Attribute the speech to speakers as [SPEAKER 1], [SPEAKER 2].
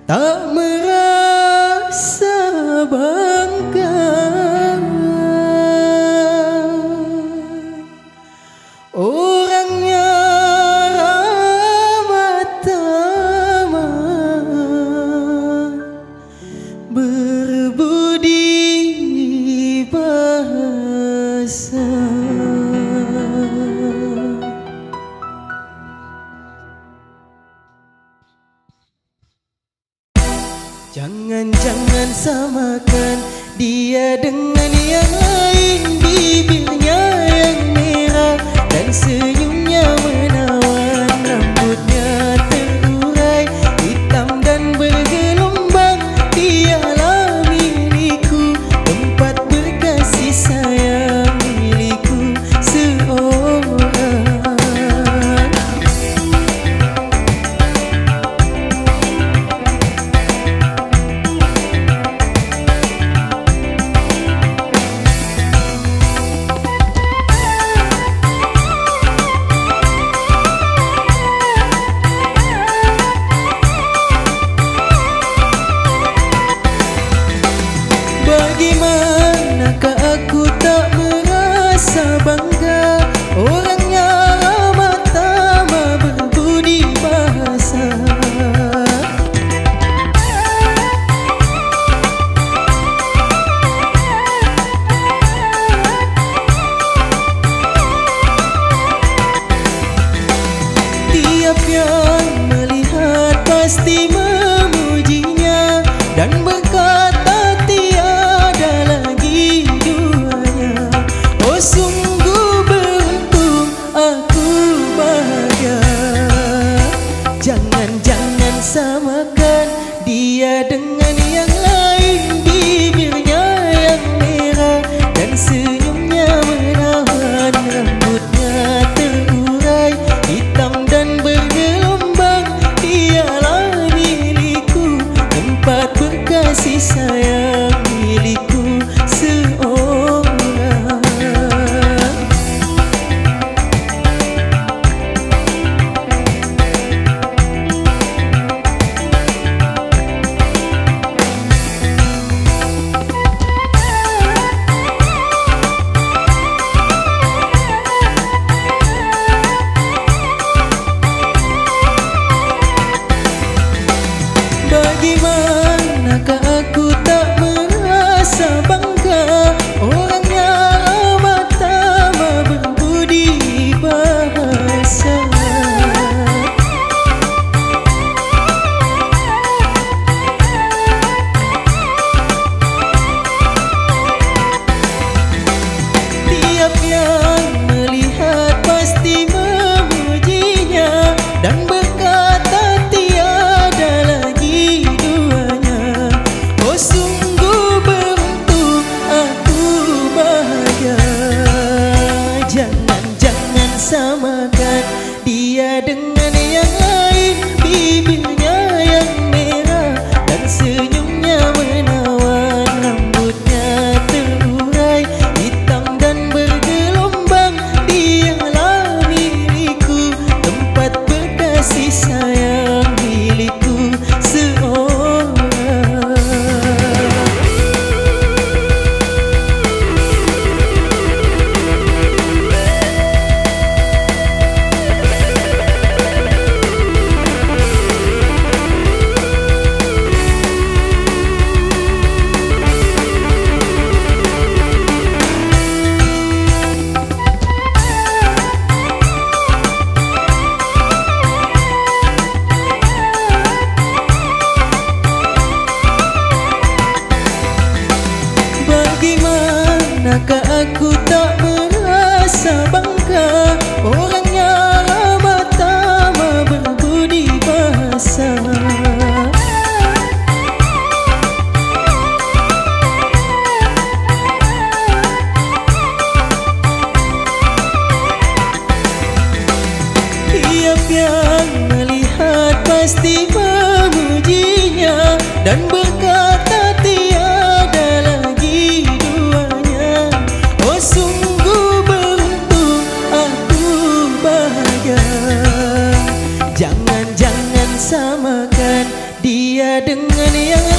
[SPEAKER 1] tak merasa bangga. Orangnya ramah tamah, berbudi bahasa. Jangan samakan dia dengan yang lain. Bibirnya yang merah dan senyumnya menawan, rambutnya terurai hitam dan bergelombang. Dialah milikku, tempat berkasih sayang milikku seorang. Bagaimanakah aku tak merasa bangga? Orangnya ramah tamah, berbudi bahasa. Tiap yang melihat pasti memujinya dan berkata tiada lagi duanya. Oh sungguh beruntung, aku bahagia. Jangan samakan dia dengan yang lain. Bibirnya yang merah dan senyumnya menawan, rambutnya terurai hitam dan bergelombang. Dialah milikku, tempat berkasih sayang milikku seorang. Bagaimanakah aku tak merasa bangga? Orangnya ramah tamah, berbudi bahasa. Tiap yang melihat pasti memujinya dan berkata tiada lagi duanya. Oh dia dengan yang